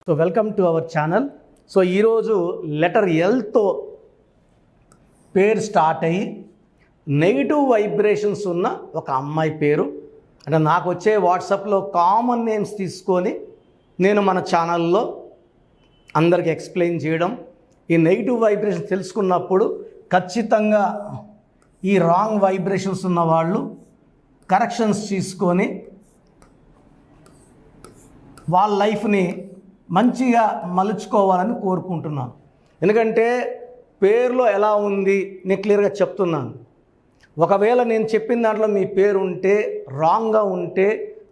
So welcome to our channel. So ఈరోజు letter ఎల్తో పేరు start అయ్యి నెగిటివ్ వైబ్రేషన్స్ ఉన్న ఒక అమ్మాయి పేరు అంటే నాకు వచ్చే వాట్సాప్లో కామన్ నేమ్స్ తీసుకొని నేను మన ఛానల్లో అందరికి ఎక్స్ప్లెయిన్ చేయడం, ఈ నెగిటివ్ వైబ్రేషన్స్ తెలుసుకున్నప్పుడు ఖచ్చితంగా ఈ రాంగ్ వైబ్రేషన్స్ ఉన్న వాళ్ళు కరెక్షన్స్ తీసుకొని వాళ్ళ లైఫ్ని మంచిగా మలుచుకోవాలని కోరుకుంటున్నాను. ఎందుకంటే పేరులో ఎలా ఉంది నేను క్లియర్గా చెప్తున్నాను. ఒకవేళ నేను చెప్పిన దాంట్లో మీ పేరు ఉంటే రాంగ్గా ఉంటే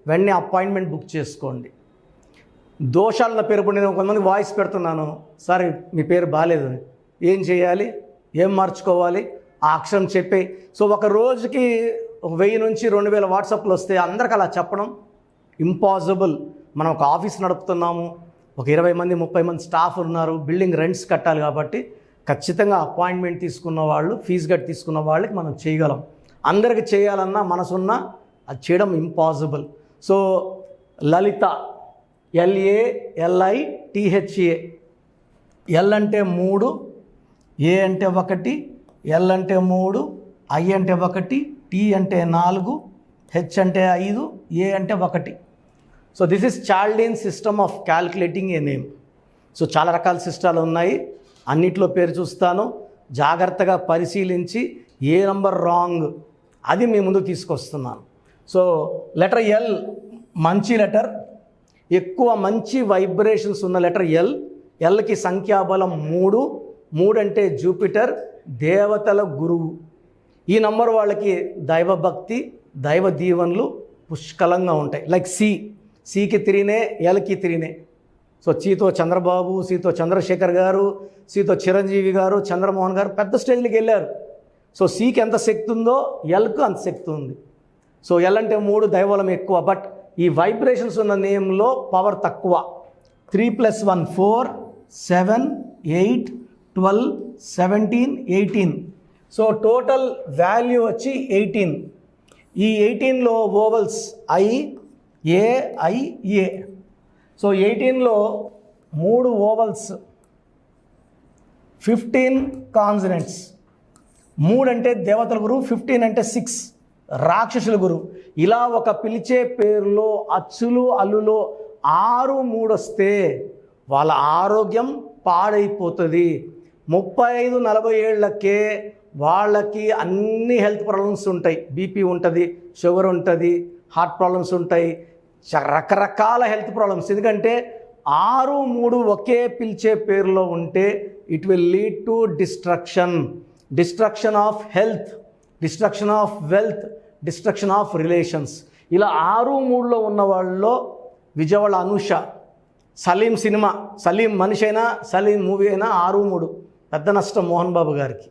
వెంటనే అపాయింట్మెంట్ బుక్ చేసుకోండి. దోషాల పేరు ఇప్పుడు నేను కొంతమంది వాయిస్ పెడుతున్నాను, సార్ మీ పేరు బాగాలేదు, ఏం చేయాలి, ఏం మార్చుకోవాలి, ఆ అక్షరం చెప్పే. సో ఒక రోజుకి 1000 నుంచి 2000 వాట్సాప్లు వస్తే అందరికి అలా చెప్పడం ఇంపాసిబుల్. మనం ఒక ఆఫీస్ నడుపుతున్నాము, ఒక 20 మంది 30 మంది స్టాఫ్ ఉన్నారు, బిల్డింగ్ రెంట్స్ కట్టాలి కాబట్టి ఖచ్చితంగా అపాయింట్మెంట్ తీసుకున్న వాళ్ళు, ఫీజు కట్టి తీసుకున్న వాళ్ళకి మనం చేయగలం. అందరికి చేయాలన్నా మనసున్నా అది చేయడం ఇంపాసిబుల్. సో లలిత, LALITHA, ఎల్ అంటే 3, ఏ అంటే 1, ఎల్ అంటే 3, ఐ అంటే 1, టీ అంటే 4, హెచ్ అంటే 5, ఏ అంటే 1. So this is చాల్డీన్ system of calculating A name. So చాలా రకాల సిస్టాలు ఉన్నాయి, అన్నిట్లో పేరు చూస్తాను, జాగ్రత్తగా పరిశీలించి ఏ నంబర్ రాంగ్ అది మీ ముందు తీసుకొస్తున్నాను. సో లెటర్ ఎల్ మంచి లెటర్, ఎక్కువ మంచి వైబ్రేషన్స్ ఉన్న లెటర్ ఎల్. ఎల్కి సంఖ్యాబలం 3. 3 అంటే జూపిటర్, దేవతల గురువు. ఈ నంబర్ వాళ్ళకి దైవభక్తి, దైవ దీవెనలు పుష్కలంగా ఉంటాయి. లైక్ సికి 3, ఎల్కి 3. సో సితో చంద్రబాబు, సితో చంద్రశేఖర్ గారు, సితో చిరంజీవి గారు, చంద్రమోహన్ గారు పెద్ద స్టేజ్కి వెళ్ళారు. సో సికి ఎంత శక్తి ఉందో ఎల్కు అంత శక్తి ఉంది. సో ఎల్ అంటే 3, దైవబలం ఎక్కువ. బట్ ఈ వైబ్రేషన్స్ ఉన్న నేమ్లో పవర్ తక్కువ. 3 + 1 4, 7, 8, 12, 17, 18. సో టోటల్ వాల్యూ వచ్చి 18. ఈ 18లో vowels I, A, I, A. So 18లో 3 వోవల్స్, 15 కాన్సనెంట్స్. 3 అంటే దేవతల గురువు, 15 అంటే 6 రాక్షసుల గురువు. ఇలా ఒక పిలిచే పేరులో అచ్చులు అల్లులో 6, 3 వస్తే వాళ్ళ ఆరోగ్యం పాడైపోతుంది. 35-40 ఏళ్ళకే వాళ్ళకి అన్ని హెల్త్ ప్రాబ్లమ్స్ ఉంటాయి. బీపీ ఉంటుంది, షుగర్ ఉంటుంది, హార్ట్ ప్రాబ్లమ్స్ ఉంటాయి, రకరకాల హెల్త్ ప్రాబ్లమ్స్. ఎందుకంటే 6, 3 ఒకే పిలిచే పేరులో ఉంటే it will lead to destruction of health, destruction of wealth, destruction of relations. ఇలా 6, 3లో ఉన్న వాళ్ళలో విజయవాడ అనుష, సలీం సినిమా, సలీం మనిషి అయినా సలీం మూవీ అయినా 6, 3 పెద్ద నష్టం మోహన్ బాబు గారికి.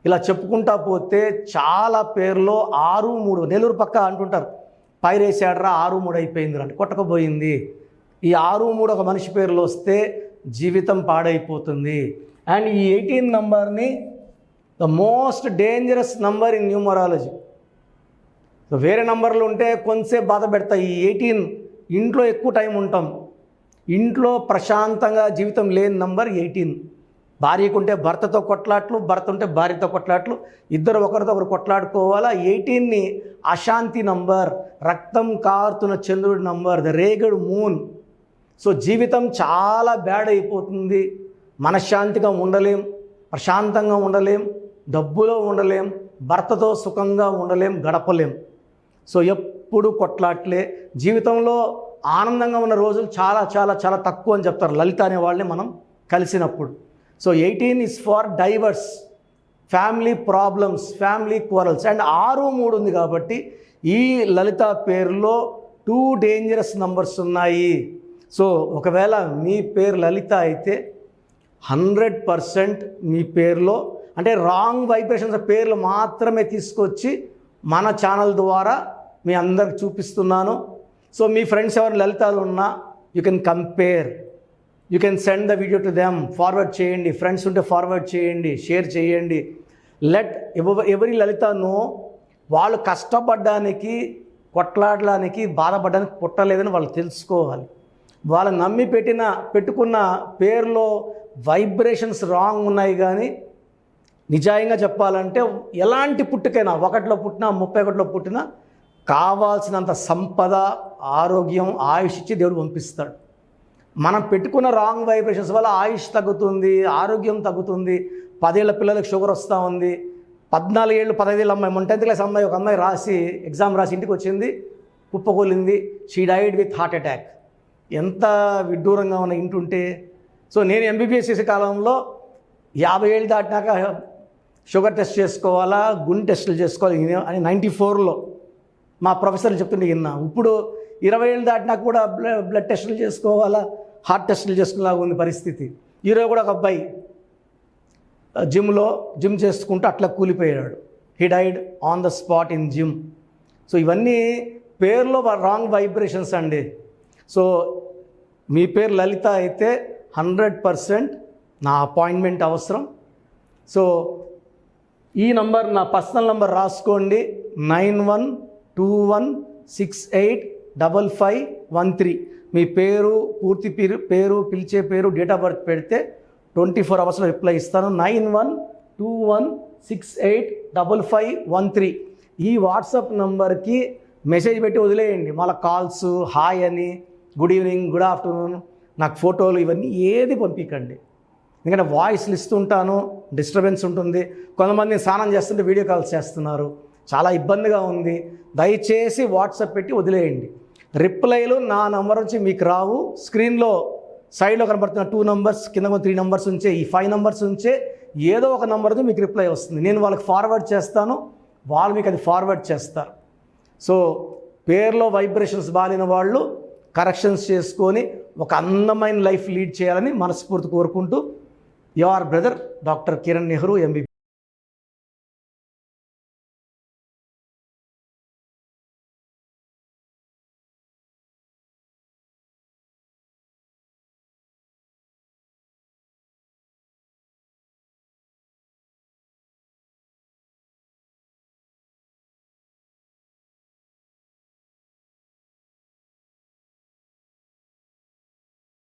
ఇలా చెప్పుకుంటా పోతే చాలా పేర్లో 6, 3. నెల్లూరు పక్క అంటుంటారు, పైరేసాడరా 6, 3 అయిపోయింది అంటే కొట్టకపోయింది. ఈ 6, 3 ఒక మనిషి పేరులో వస్తే జీవితం పాడైపోతుంది. అండ్ ఈ 18 నంబర్ని the most dangerous number in numerology. So వేరే నంబర్లు ఉంటే కొంతసేపు బాధ పెడతాయి. ఈ 18 ఇంట్లో ఎక్కువ టైం ఉంటాం, ఇంట్లో ప్రశాంతంగా జీవితం లేని నంబర్ 18. భార్యకుంటే భర్తతో కొట్లాట్లు, భర్త ఉంటే భార్యతో కొట్లాట్లు, ఇద్దరు ఒకరితో ఒకరు కొట్లాడుకోవాలా. 18ని అశాంతి నంబర్, రక్తం కారుతున్న చంద్రుడి number, the Regad moon. So జీవితం చాలా బ్యాడ్ అయిపోతుంది. మనశ్శాంతిగా ఉండలేం, ప్రశాంతంగా ఉండలేం, డబ్బులో ఉండలేం, భర్తతో సుఖంగా ఉండలేం, గడపలేం. సో ఎప్పుడు కొట్లాట్లే. జీవితంలో ఆనందంగా ఉన్న రోజులు చాలా చాలా చాలా తక్కువ అని చెప్తారు లలిత అనే వాళ్ళని మనం కలిసినప్పుడు. So 18 is for divorce, family problems, family quarrels. And 6, 3 ఉంది కాబట్టి ఈ లలిత పేరులో 2 డేంజరస్ నంబర్స్ ఉన్నాయి. సో ఒకవేళ మీ పేరు లలిత అయితే 100% మీ పేరులో అంటే రాంగ్ వైబ్రేషన్స్ పేర్లు మాత్రమే తీసుకొచ్చి మన ఛానల్ ద్వారా మీ అందరికి చూపిస్తున్నాను. సో మీ ఫ్రెండ్స్ ఎవరు లలితాలు ఉన్నా you can compare, you can send the video to them, forward చేయండి. ఫ్రెండ్స్ ఉంటే ఫార్వర్డ్ చేయండి, షేర్ చేయండి. లెట్ ఎవరి లలిత నో వాళ్ళు కష్టపడడానికి, కొట్లాడడానికి, బాధపడడానికి పుట్టలేదని వాళ్ళు తెలుసుకోవాలి. వాళ్ళని నమ్మి పెట్టుకున్న పేరులో వైబ్రేషన్స్ రాంగ్ ఉన్నాయి. కానీ నిజాయంగా చెప్పాలంటే ఎలాంటి పుట్టుకైనా 1లో పుట్టినా 31లో పుట్టినా కావాల్సినంత సంపద, ఆరోగ్యం, ఆయుష్ ఇచ్చి దేవుడు పంపిస్తాడు. మనం పెట్టుకున్న రాంగ్ వైబ్రేషన్స్ వల్ల ఆయుష్ తగ్గుతుంది, ఆరోగ్యం తగ్గుతుంది. 10 ఏళ్ల పిల్లలకు షుగర్ వస్తూ ఉంది. 14 ఏళ్ళు 15 ఏళ్ళ అమ్మాయి, 10th క్లాస్ అమ్మాయి, ఒక అమ్మాయి ఎగ్జామ్ రాసి ఇంటికి వచ్చింది, కుప్పకూలింది. She died with heart attack. ఎంత విడ్డూరంగా ఉన్న ఇంటుంటే. సో నేను ఎంబీబీఎస్ చేసే కాలంలో 50 ఏళ్ళు దాటినాక షుగర్ టెస్ట్ చేసుకోవాలా, గుండె టెస్టులు చేసుకోవాలి అని 94లో మా ప్రొఫెసర్లు చెప్తుంటే విన్నా. ఇప్పుడు 20 ఏళ్ళు దాటినాక కూడా బ్లడ్ టెస్టులు చేసుకోవాలా, హార్ట్ టెస్టులు చేసుకునేలాగా ఉంది పరిస్థితి. ఈరోజు కూడా ఒక అబ్బాయి జిమ్ చేసుకుంటూ అట్లా కూలిపోయాడు. He died on the spot in gym. So ఇవన్నీ పేరులో రాంగ్ వైబ్రేషన్స్ అండి. సో మీ పేరు లలిత అయితే 100% నా అపాయింట్మెంట్ అవసరం. సో ఈ నంబర్ నా పర్సనల్ నంబర్ రాసుకోండి, 9121685513. మీ పూర్తి పేరు, పిలిచే పేరు, డేట్ ఆఫ్ బర్త్ పెడితే 24 అవర్స్లో రిప్లై ఇస్తాను. 9121685513 ఈ వాట్సాప్ నంబర్కి మెసేజ్ పెట్టి వదిలేయండి. మళ్ళీ కాల్స్, హాయ్ అని, గుడ్ ఈవినింగ్, గుడ్ ఆఫ్టర్నూన్, నాకు ఫోటోలు ఇవన్నీ ఏది పంపించండి. ఎందుకంటే వాయిస్లు ఇస్తుంటాను, డిస్టర్బెన్స్ ఉంటుంది. కొంతమంది స్నానం చేస్తుంటే వీడియో కాల్స్ చేస్తున్నారు, చాలా ఇబ్బందిగా ఉంది. దయచేసి వాట్సాప్ పెట్టి వదిలేయండి. రిప్లైలు నా నంబర్ నుంచి మీకు రావు. స్క్రీన్లో సైడ్లో కనబడుతున్న 2 నంబర్స్, కింద 3 నంబర్స్ ఉంచే, ఈ 5 నంబర్స్ ఉంచే ఏదో ఒక నంబర్తో మీకు రిప్లై వస్తుంది. నేను వాళ్ళకి ఫార్వర్డ్ చేస్తాను, వాళ్ళు మీకు అది ఫార్వర్డ్ చేస్తారు. సో పేరులో వైబ్రేషన్స్ బాలిన వాళ్ళు కరెక్షన్స్ చేసుకొని ఒక అందమైన లైఫ్ లీడ్ చేయాలని మనస్ఫూర్తి కోరుకుంటూ, your brother doctor Kiran Nehru, ఎంబీబీ.